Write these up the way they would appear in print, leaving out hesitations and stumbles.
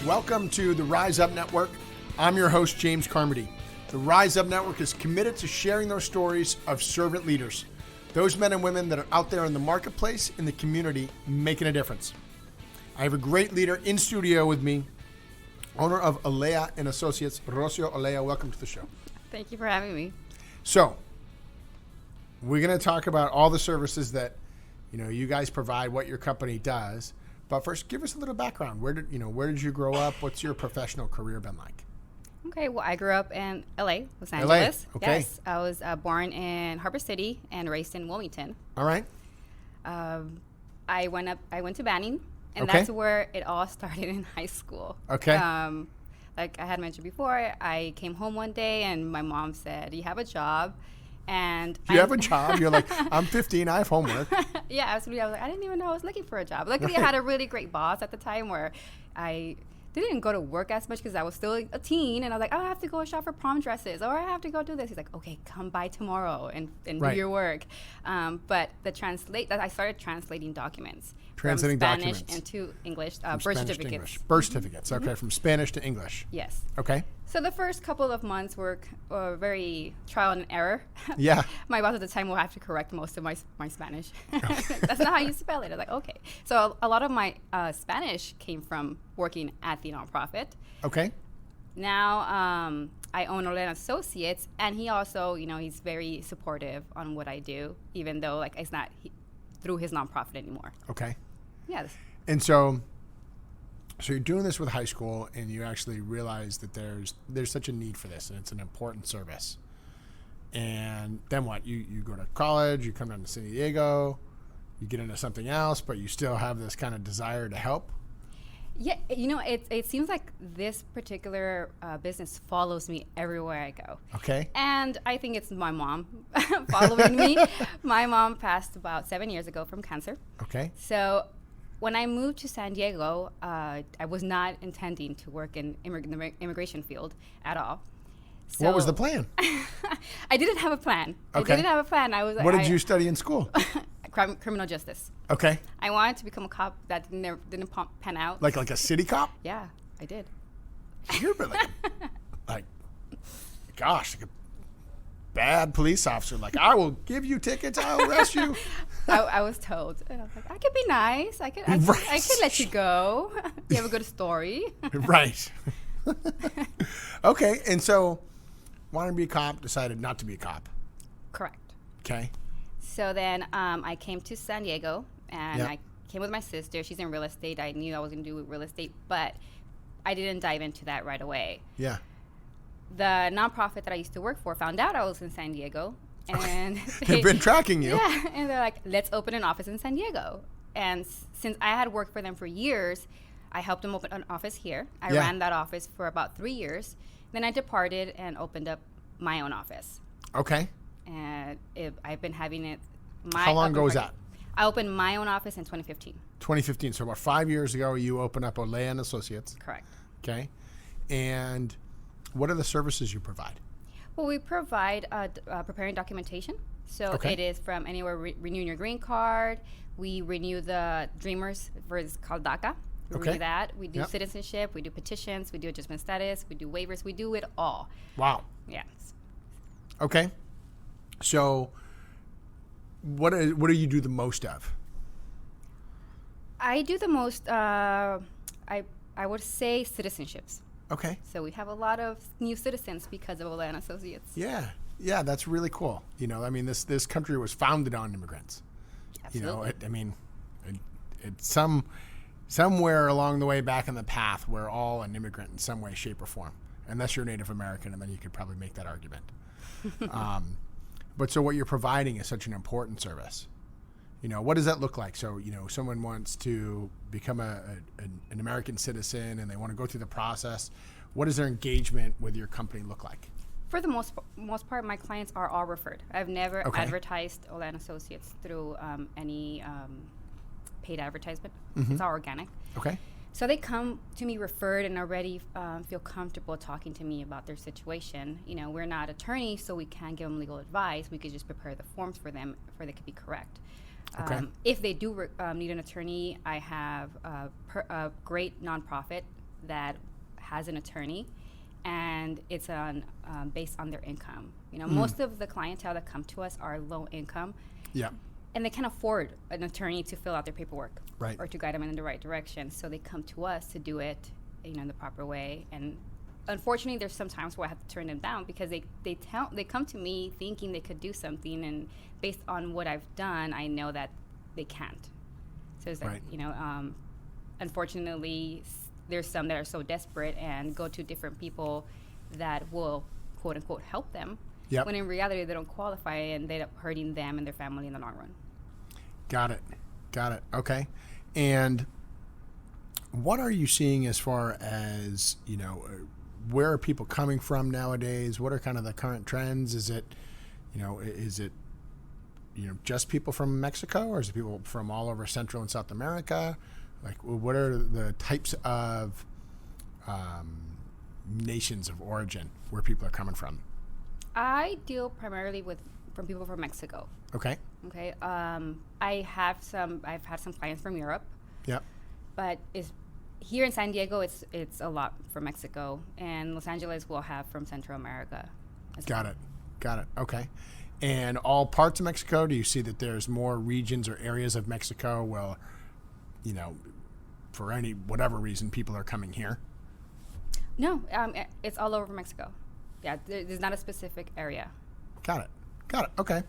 Welcome to the Rise Up Network. I'm your host, James Carmody. The Rise Up Network is committed to sharing those stories of servant leaders, those men and women that are out there in the marketplace, in the community, making a difference. I have a great leader in studio with me, owner of Olea and Associates, Rocio Olea. Welcome to the show. Thank you for having me. So, we're going to talk about all the services that you guys provide, what your company does. But first, give us a little background. Where did you grow up? What's your professional career been like? Okay, well, I grew up in LA, Los Angeles. Okay. Yes, I was born in Harbor City and raised in Wilmington. All right. I went to Banning, and Okay. that's where it all started in high school. Okay. Like I had mentioned before, I came home one day and my mom said, "Do you have a job?" And You have a job. You're like, I'm 15. I have homework. Yeah, absolutely. I was like, I didn't even know I was looking for a job. Luckily, I had a really great boss at the time where I didn't go to work as much because I was still a teen. And I was like, oh, I have to go shop for prom dresses, or I have to go do this. He's like, okay, come by tomorrow and Right. do your work. But I started translating documents. Translating from Spanish documents. into English, From birth Spanish to certificates. English. Birth certificates. Okay, from Spanish to English. Yes. Okay. So the first couple of months were very trial and error. Yeah. My boss at the time will have to correct most of my Spanish. That's not how you spell it. I was like, okay. So a lot of my Spanish came from working at the nonprofit. Okay. Now I own Olea and Associates, and he also, he's very supportive on what I do, even though it's not through his nonprofit anymore. Okay. Yes. And so you're doing this with high school, and you actually realize that there's such a need for this, and it's an important service. And then what? You go to college, you come down to San Diego, you get into something else, but you still have this kind of desire to help. Yeah, it seems like this particular business follows me everywhere I go. Okay. And I think it's my mom following me. My mom passed about 7 years ago from cancer. Okay. So when I moved to San Diego, I was not intending to work in the immigration field at all. So What was the plan? I didn't have a plan. Okay. I didn't have a plan. What did you study in school? Criminal justice. Okay. I wanted to become a cop. That didn't pan out. Like a city cop? Yeah, I did. You're like a bad police officer. Like, I will give you tickets. I'll arrest you. I was told. And I was like, I could be nice. I could let you go. You have a good story. Right. Okay. And so, wanted to be a cop, decided not to be a cop. Correct. Okay. So then I came to San Diego, and Yep. I came with my sister. She's in real estate. I knew I was going to do real estate, but I didn't dive into that right away. Yeah. The nonprofit that I used to work for found out I was in San Diego, and They've been tracking you. Yeah, and they're like, let's open an office in San Diego. And since I had worked for them for years, I helped them open an office here. I Yeah. ran that office for about 3 years. Then I departed and opened up my own office. Okay. And I've been having it. How long ago was that? I opened my own office in 2015. 2015. So about 5 years ago, you opened up Olea and Associates. Correct. Okay. And what are the services you provide? Well, we provide preparing documentation. So Okay. it is from anywhere renewing your green card. We renew the Dreamers, it's called DACA. We Okay. renew that. We do Yep. citizenship. We do petitions. We do adjustment status. We do waivers. We do it all. Wow. Yeah. Okay. So what do you do the most of? I do the most. I would say citizenships. Okay. So we have a lot of new citizens because of Olea and Associates. Yeah. Yeah, that's really cool. This country was founded on immigrants. Absolutely. It's somewhere along the way back in the path, we're all an immigrant in some way, shape, or form. Unless you're Native American, and then you could probably make that argument. But so what you're providing is such an important service. What does that look like? So, someone wants to become an American citizen and they want to go through the process. What does their engagement with your company look like? For the most part, my clients are all referred. I've never Okay. advertised Olea and Associates through any paid advertisement. Mm-hmm. It's all organic. Okay. So they come to me referred and already feel comfortable talking to me about their situation. We're not attorneys, so we can't give them legal advice. We could just prepare the forms for them for they could be correct. Okay. If they do need an attorney, I have a great nonprofit that has an attorney, and it's on based on their income. You know, Mm. most of the clientele that come to us are low income, Yeah. and they can't afford an attorney to fill out their paperwork, Right. or to guide them in the right direction. So they come to us to do it, you know, in the proper way. And unfortunately, there's some times where I have to turn them down because they come to me thinking they could do something, and based on what I've done, I know that they can't. So it's like, Right. you know, unfortunately, there's some that are so desperate and go to different people that will, quote unquote, help them. Yep. When in reality, they don't qualify, and they end up hurting them and their family in the long run. Got it. Okay. And what are you seeing as far as, you know, where are people coming from nowadays? What are kind of the current trends? Is it, you know, just people from Mexico, or is it people from all over Central and South America? Like, what are the types of nations of origin where people are coming from? I deal primarily from people from Mexico. Okay. Okay. I've had some clients from Europe, Yep. but here in San Diego, it's a lot from Mexico, and Los Angeles will have from Central America. Got it. Okay. And all parts of Mexico, do you see that there's more regions or areas of Mexico where, you know, for whatever reason, people are coming here? No, it's all over Mexico. Yeah, there's not a specific area. Got it. Okay.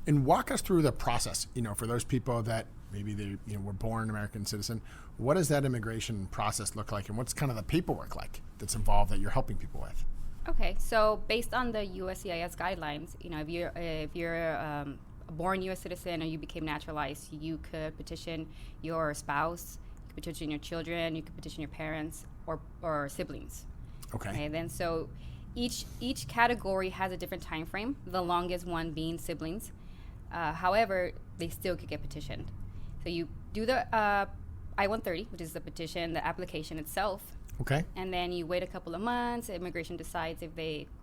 And walk us through the process, you know, for those people that maybe they, you know, were born American citizen. What does that immigration process look like, and what's kind of the paperwork like that's involved that you're helping people with? Okay, so based on the USCIS guidelines, you know, if you're a born U.S. citizen and you became naturalized, you could petition your spouse, you could petition your children, you could petition your parents or siblings. Okay. Then so each category has a different time frame. The longest one being siblings. However, they still could get petitioned. So you do the I-130, which is the petition, the application itself. Okay. And then you wait a couple of months. Immigration decides if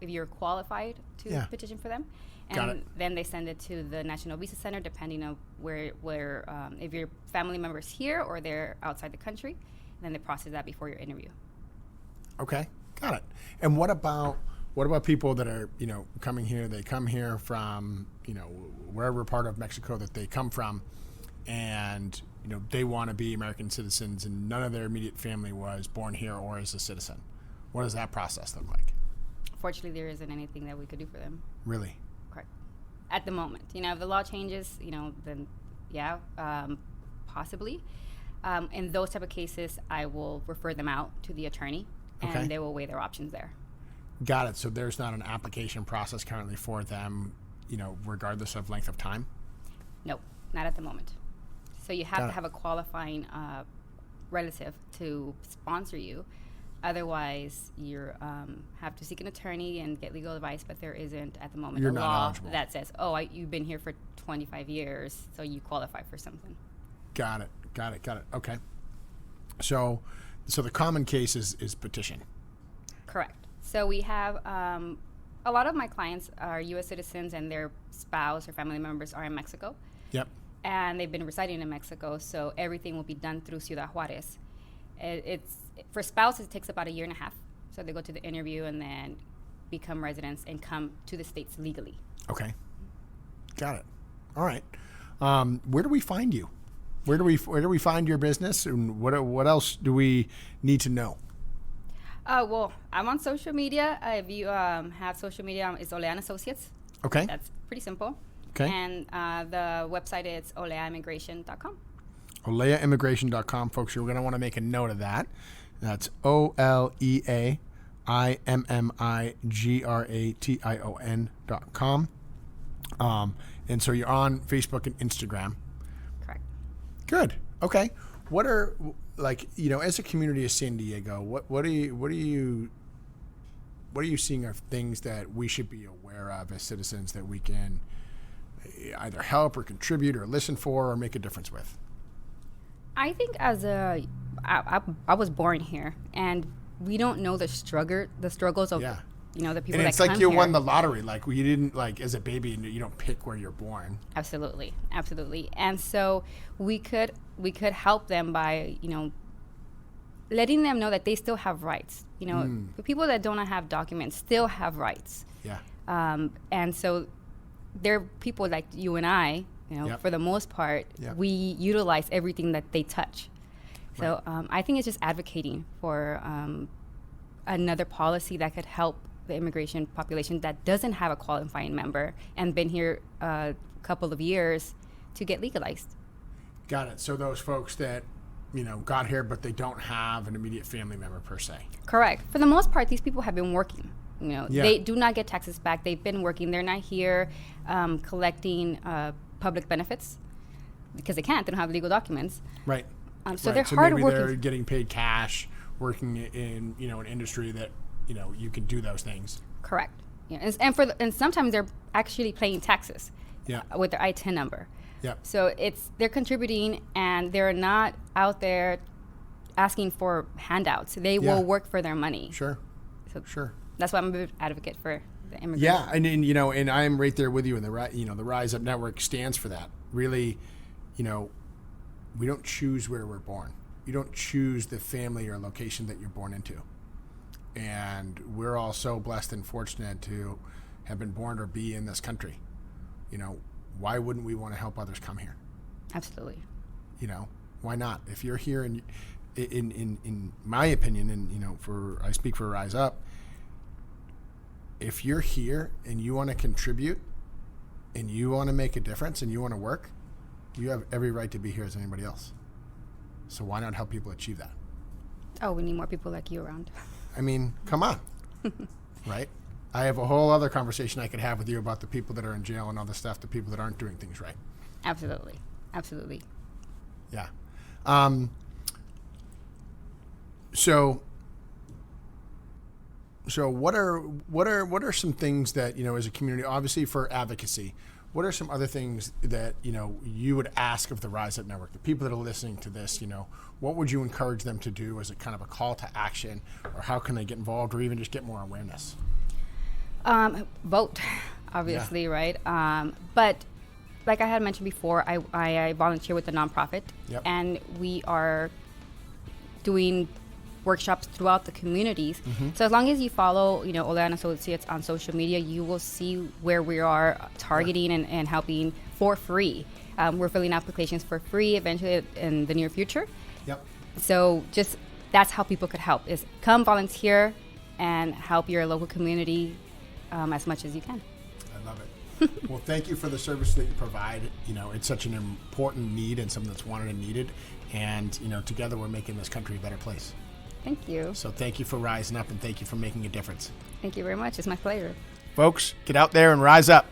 you're qualified to petition for them, and then they send it to the National Visa Center, depending on where if your family member's here or they're outside the country. And then they process that before your interview. Okay. Got it. And what about people that are, you know, coming here? They come here from, you know, wherever part of Mexico that they come from, and you know, they want to be American citizens, and none of their immediate family was born here or is a citizen. What does that process look like? Fortunately, there isn't anything that we could do for them. Really? Correct. At the moment, you know, if the law changes, you know, then possibly. In those type of cases, I will refer them out to the attorney, and they will weigh their options there. Got it. So there's not an application process currently for them, you know, regardless of length of time? No, not at the moment. So you have to have a qualifying relative to sponsor you. Otherwise, you have to seek an attorney and get legal advice, but there isn't at the moment a law that says, you've been here for 25 years, so you qualify for something. Got it. Okay. So the common case is petition. Correct. So we have a lot of my clients are U.S. citizens, and their spouse or family members are in Mexico. Yep. And they've been residing in Mexico, so everything will be done through Ciudad Juarez. For spouses, it takes about a year and a half. So they go to the interview and then become residents and come to the States legally. Okay. Got it. All right. Where do we find you? Where do we find your business, and what else do we need to know? Well, I'm on social media. If you have social media, it's Olea & Associates. Okay. That's pretty simple. Okay. And the website is oleaimmigration.com. oleaimmigration.com, folks. You're going to want to make a note of that. That's oleaimmigration.com. And so you're on Facebook and Instagram. Correct. Good. Okay. What are, like, you know, as a community of San Diego, what are you seeing of things that we should be aware of as citizens that we can either help or contribute or listen for or make a difference with? I think I was born here, and we don't know the struggles of you know, the people and that it's come like you here. won the lottery. Like, you didn't, like, as a baby, you don't pick where you're born. Absolutely. And so we could help them by, you know, letting them know that they still have rights. You know, the people that don't have documents still have rights. Yeah. And so they're people like you and I, you know, for the most part, we utilize everything that they touch. So I think it's just advocating for another policy that could help the immigration population that doesn't have a qualifying member and been here a couple of years to get legalized. Got it. So those folks that, you know, got here but they don't have an immediate family member per se. Correct. For the most part, these people have been working. You know, they do not get taxes back. They've been working. They're not here collecting public benefits because they can't. They don't have legal documents. Right. So they're hard maybe working. They're getting paid cash, working in, you know, an industry that, you know, you can do those things. Correct. Yeah. And sometimes they're actually paying taxes. With their ITIN number. Yeah. So they're contributing and they're not out there asking for handouts. They will work for their money. Sure. So sure. That's why I'm a big advocate for the immigrants. Yeah, and you know, and I'm right there with you. And the Rise Up Network stands for that. Really, you know, we don't choose where we're born. You don't choose the family or location that you're born into. And we're all so blessed and fortunate to have been born or be in this country. You know, why wouldn't we want to help others come here? Absolutely. You know, why not? If you're here, and in my opinion, and you know, I speak for Rise Up. If you're here and you want to contribute, and you want to make a difference, and you want to work, you have every right to be here as anybody else. So why not help people achieve that? Oh, we need more people like you around. I mean, come on, right? I have a whole other conversation I could have with you about the people that are in jail and all the stuff, the people that aren't doing things right. Absolutely. Absolutely. Yeah. So what are some things that, you know, as a community, obviously for advocacy, what are some other things that, you know, you would ask of the Rise Up Network, the people that are listening to this, you know, what would you encourage them to do as a kind of a call to action, or how can they get involved, or even just get more awareness? Vote, obviously, right? But like I had mentioned before, I volunteer with a nonprofit, and we are doing workshops throughout the communities. So as long as you follow, you know, Olea and Associates on social media, you will see where we are targeting and helping for free. We're filling applications for free eventually in the near future. So just that's how people could help, is come volunteer and help your local community as much as you can. I love it. Well, thank you for the service that you provide. You know, it's such an important need and something that's wanted and needed. And, you know, together we're making this country a better place. Thank you. So thank you for rising up, and thank you for making a difference. Thank you very much. It's my pleasure. Folks, get out there and rise up.